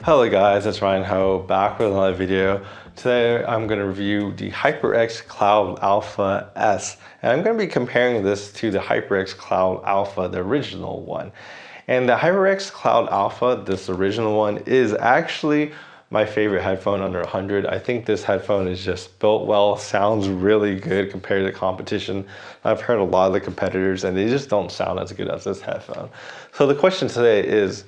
Hello guys, it's Ryan Ho back with another video. Today I'm going to review the Hyperx Cloud Alpha S, and I'm going to be comparing this to the Hyperx Cloud Alpha, the original one. And the Hyperx Cloud Alpha, this original one, is actually my favorite headphone under 100. I think this headphone is just built well, sounds really good compared to the competition. I've heard a lot of the competitors and they just don't sound as good as this headphone. So the question today is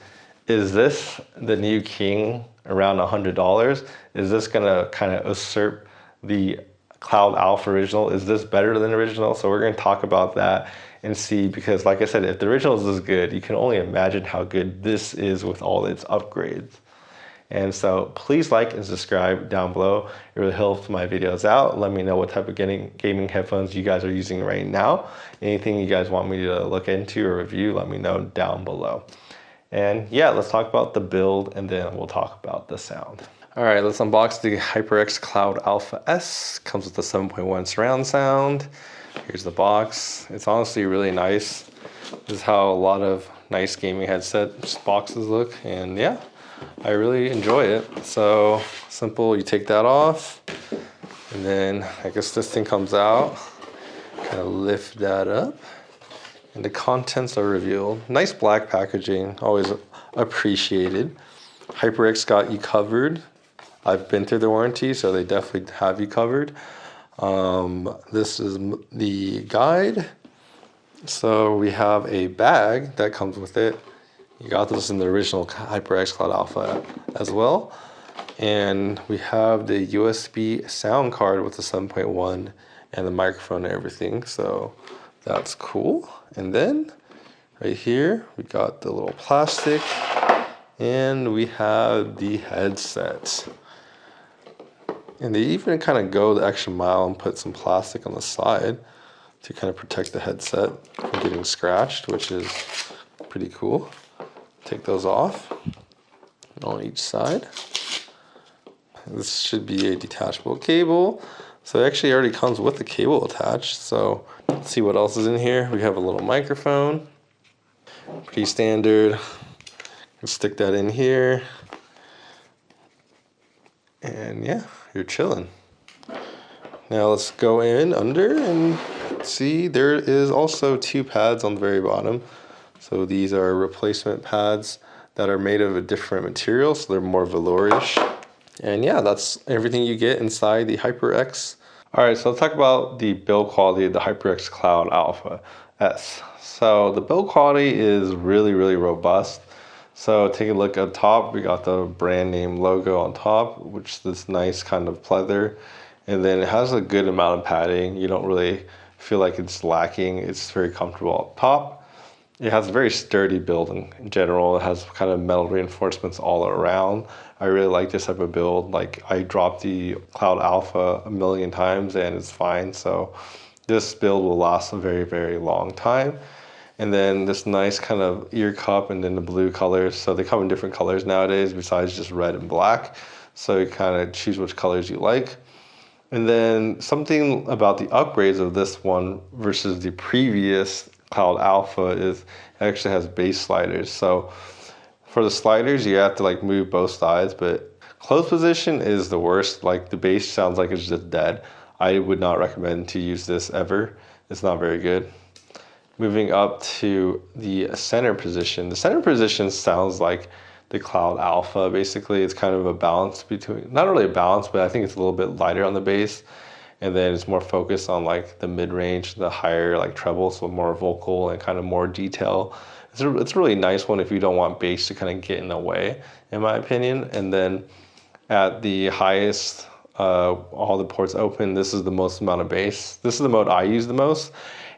this the new king around $100? Is this gonna kind of usurp the Cloud Alpha original? Is this better than the original? So we're gonna talk about that and see, because like I said, if the original is this good, you can only imagine how good this is with all its upgrades. And so please like and subscribe down below. It really helps my videos out. Let me know what type of gaming headphones you guys are using right now. Anything you guys want me to look into or review, let me know down below. And yeah, let's talk about the build and then we'll talk about the sound. All right, let's unbox the Hyperx Cloud Alpha S. Comes with the 7.1 surround sound. Here's the box. It's honestly really nice. This is how a lot of nice gaming headset boxes look. And yeah, I really enjoy it. So simple, you take that off. And then I guess this thing comes out. Kind of lift that up. And the contents are revealed. Nice black packaging, always appreciated. Hyperx got you covered. I've been through the warranty, so they definitely have you covered. This is the guide. So we have a bag that comes with it. You got this in the original Hyperx Cloud Alpha as well. And we have the USB sound card with the 7.1 and the microphone and everything. So that's cool. And then right here, we got the little plastic and we have the headset. And they even kind of go the extra mile and put some plastic on the side to kind of protect the headset from getting scratched, which is pretty cool. Take those off on each side. This should be a detachable cable. So it actually already comes with the cable attached. So let's see what else is in here. We have a little microphone, pretty standard. Let's stick that in here. And yeah, you're chilling. Now let's go in under and see there is also two pads on the very bottom. So these are replacement pads that are made of a different material, so they're more velourish. And yeah, that's everything you get inside the HyperX. All right, so let's talk about the build quality of the Hyperx Cloud Alpha S. So the build quality is really, really robust. So take a look up top, we got the brand name logo on top, which is this nice kind of pleather. And then it has a good amount of padding. You don't really feel like it's lacking. It's very comfortable up top. It has a very sturdy build in general. It has kind of metal reinforcements all around. I really like this type of build. Like, I dropped the Cloud Alpha a million times and it's fine. So this build will last a very, very long time. And then this nice kind of ear cup and then the blue colors. So they come in different colors nowadays besides just red and black. So you kind of choose which colors you like. And then something about the upgrades of this one versus the previous Cloud Alpha is it actually has bass sliders. So for the sliders, you have to like move both sides, but close position is the worst. Like the bass sounds like it's just dead. I would not recommend to use this ever. It's not very good. Moving up to the center position. The center position sounds like the Cloud Alpha. Basically, it's kind of a balance between, not really a balance, but I think it's a little bit lighter on the bass. And then it's more focused on like the mid-range, the higher like treble, so more vocal and kind of more detail. It's a really nice one if you don't want bass to kind of get in the way, in my opinion. And then at the highest, all the ports open, this is the most amount of bass. This is the mode I use the most.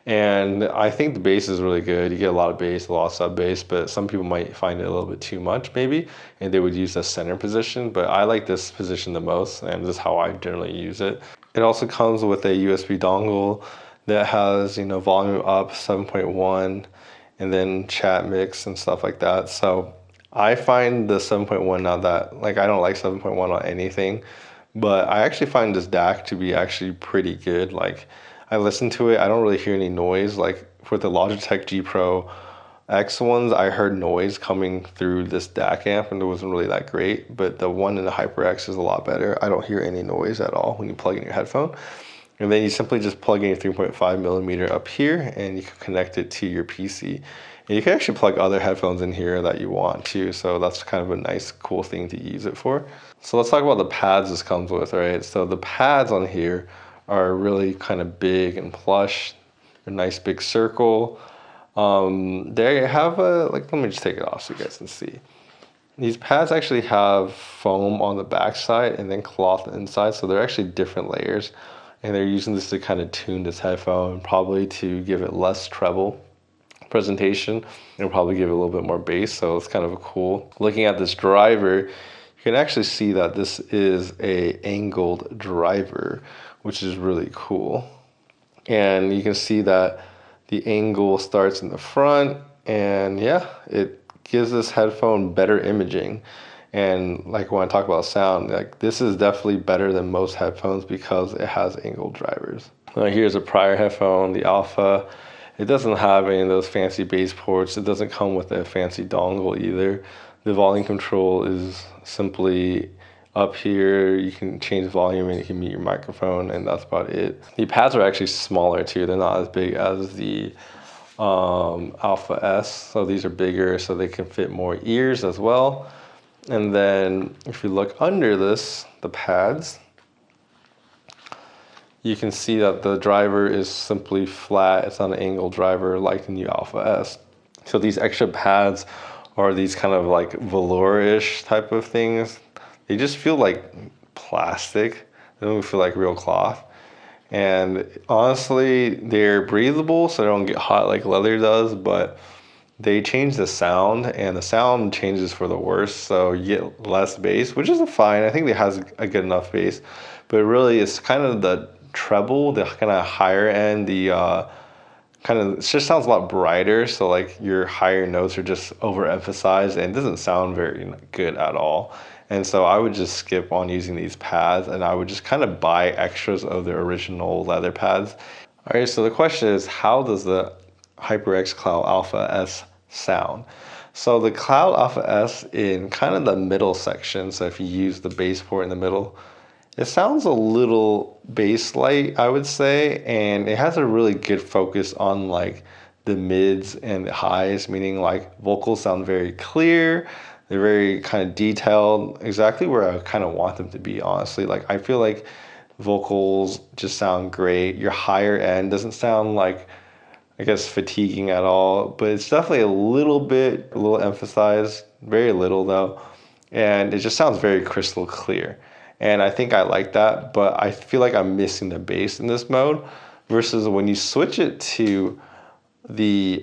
And I think the bass is really good. You get a lot of bass, a lot of sub bass, but some people might find it a little bit too much maybe, and they would use the center position. But I like this position the most, and this is how I generally use it. It also comes with a USB dongle that has, you know, volume up 7.1 and then chat mix and stuff like that. So I find the 7.1 not that, like, I don't like 7.1 on anything, but I actually find this DAC to be actually pretty good. Like, I listen to it, I don't really hear any noise. Like with the Logitech G Pro X ones, I heard noise coming through this DAC amp and it wasn't really that great, but the one in the HyperX is a lot better. I don't hear any noise at all when you plug in your headphone. And then you simply just plug in your 3.5 millimeter up here and you can connect it to your PC. And you can actually plug other headphones in here that you want too. So that's kind of a nice, cool thing to use it for. So let's talk about the pads this comes with, right? So the pads on here are really kind of big and plush. A nice big circle. They have let me just take it off so you guys can see. These pads actually have foam on the back side and then cloth inside, so they're actually different layers. And they're using this to kind of tune this headphone, probably to give it less treble presentation and probably give it a little bit more bass, so it's kind of cool. Looking at this driver, you can actually see that this is a angled driver, which is really cool. And you can see that the angle starts in the front, and yeah, it gives this headphone better imaging. And like when I talk about sound, like this is definitely better than most headphones because it has angled drivers. Now here's a prior headphone, the Alpha. It doesn't have any of those fancy bass ports. It doesn't come with a fancy dongle either. The volume control is simply up here. You can change volume and you can mute your microphone, and that's about it. The pads are actually smaller too. They're not as big as the Alpha S. So these are bigger so they can fit more ears as well. And then if you look under this, the pads, you can see that the driver is simply flat. It's not an angled driver like the new Alpha S. So these extra pads are these kind of like velour-ish type of things. They just feel like plastic. They don't feel like real cloth. And honestly, they're breathable so they don't get hot like leather does, but they change the sound, and the sound changes for the worse, so you get less bass, which is fine. I think it has a good enough bass, but really it's kind of the treble, the kind of higher end, the it just sounds a lot brighter, so like your higher notes are just overemphasized and it doesn't sound very good at all. And so I would just skip on using these pads, and I would just kind of buy extras of the original leather pads. All right, so the question is, how does the HyperX Cloud Alpha S sound? So the Cloud Alpha S in kind of the middle section, so if you use the bass port in the middle, it sounds a little bass light, I would say, and it has a really good focus on like the mids and the highs, meaning like vocals sound very clear. They're very kind of detailed, exactly where I kind of want them to be, honestly. Like I feel like vocals just sound great. Your higher end doesn't sound like, I guess, fatiguing at all, but it's definitely a little emphasized, very little though. And it just sounds very crystal clear. And I think I like that, but I feel like I'm missing the bass in this mode versus when you switch it to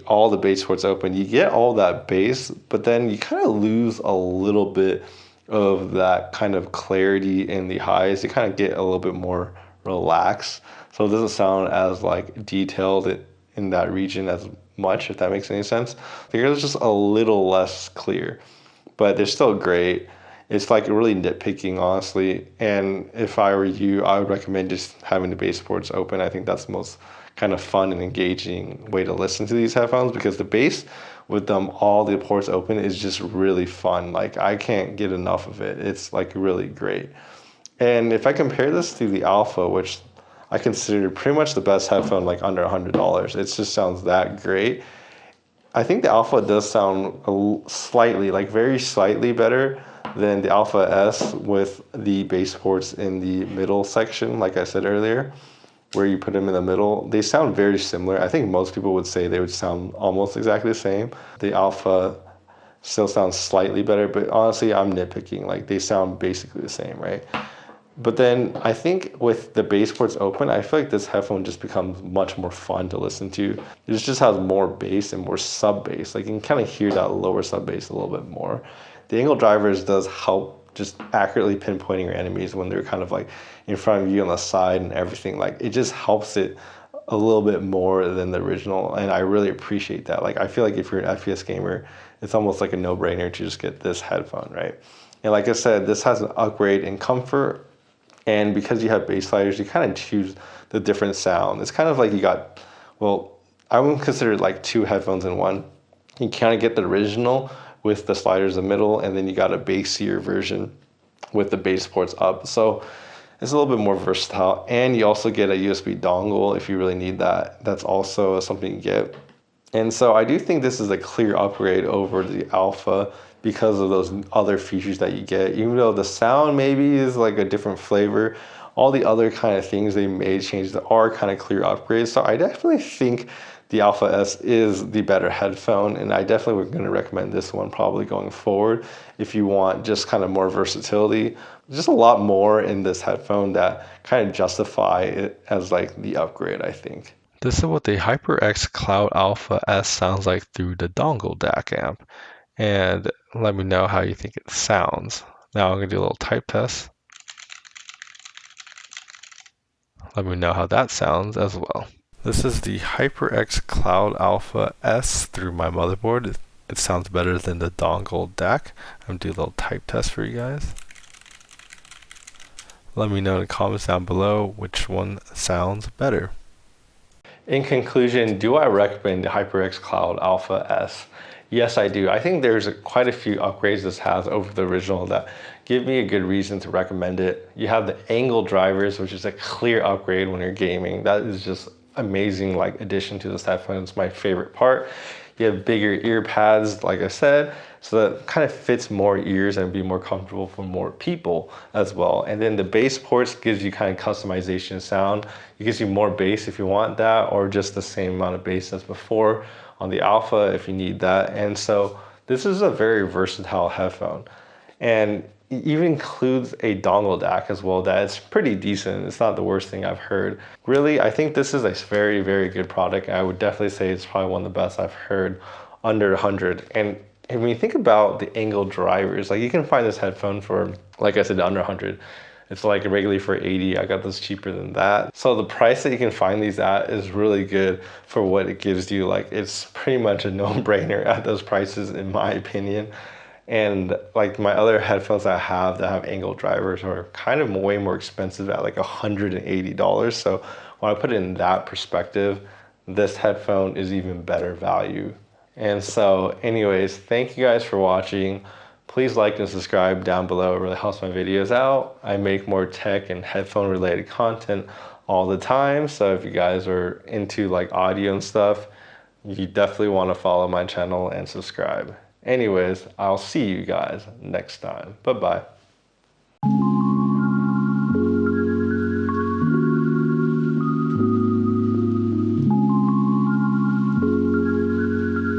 all the bass ports open, you get all that bass, but then you kind of lose a little bit of that kind of clarity in the highs. You kind of get a little bit more relaxed. So it doesn't sound as like detailed in that region as much, if that makes any sense. I think it's just a little less clear, but they're still great. It's like really nitpicking, honestly. And if I were you, I would recommend just having the bass ports open. I think that's the most kind of fun and engaging way to listen to these headphones, because the bass with them all the ports open is just really fun. Like I can't get enough of it. It's like really great. And if I compare this to the Alpha, which I consider pretty much the best headphone, like under $100, it just sounds that great. I think the Alpha does sound slightly, like very slightly better than the Alpha S with the bass ports in the middle section, like I said earlier, where you put them in the middle. They sound very similar. I think most people would say they would sound almost exactly the same. The Alpha still sounds slightly better, but honestly, I'm nitpicking. Like they sound basically the same, right? But then I think with the bass ports open, I feel like this headphone just becomes much more fun to listen to. It just has more bass and more sub bass. Like you can kind of hear that lower sub bass a little bit more. The angle drivers does help just accurately pinpointing your enemies when they're kind of like in front of you on the side and everything. Like it just helps it a little bit more than the original, and I really appreciate that. Like I feel like if you're an FPS gamer, it's almost like a no-brainer to just get this headphone, right? And like I said, this has an upgrade in comfort. And because you have bass sliders, you kind of choose the different sound. It's kind of like you got, well, I wouldn't consider it like two headphones in one. You kind of get the original with the sliders in the middle, and then you got a bassier version with the bass ports up. So it's a little bit more versatile, and you also get a USB dongle if you really need that. That's also something you get. And so I do think this is a clear upgrade over the Alpha because of those other features that you get. Even though the sound maybe is like a different flavor, all the other kind of things they made changes that are kind of clear upgrades. So I definitely think the Alpha S is the better headphone, and I definitely would going to recommend this one probably going forward if you want just kind of more versatility. Just a lot more in this headphone that kind of justify it as like the upgrade, I think. This is what the HyperX Cloud Alpha S sounds like through the dongle DAC amp. And let me know how you think it sounds. Now I'm going to do a little type test. Let me know how that sounds as well. This is the HyperX Cloud Alpha S through my motherboard. It sounds better than the dongle DAC. I'm going to do a little type test for you guys. Let me know in the comments down below which one sounds better. In conclusion, do I recommend the HyperX Cloud Alpha S? Yes, I do. I think there's quite a few upgrades this has over the original that give me a good reason to recommend it. You have the angle drivers, which is a clear upgrade when you're gaming. That is just amazing like addition to this headphone. It's my favorite part. You have bigger ear pads, like I said, so that kind of fits more ears and be more comfortable for more people as well. And then the bass ports gives you kind of customization sound. It gives you more bass if you want that, or just the same amount of bass as before on the Alpha if you need that. And so this is a very versatile headphone. And it even includes a dongle DAC as well. That's pretty decent. It's not the worst thing I've heard. Really, I think this is a very, very good product. I would definitely say it's probably one of the best I've heard under 100. And when you think about the angle drivers, like you can find this headphone for, like I said, under 100. It's like regularly for 80. I got this cheaper than that. So the price that you can find these at is really good for what it gives you. Like it's pretty much a no-brainer at those prices in my opinion. And like my other headphones I have that have angle drivers are kind of way more expensive at like $180. So when I put it in that perspective, this headphone is even better value. And so anyways, thank you guys for watching. Please like and subscribe down below. It really helps my videos out. I make more tech and headphone related content all the time. So if you guys are into like audio and stuff, you definitely want to follow my channel and subscribe. Anyways, I'll see you guys next time. Bye-bye.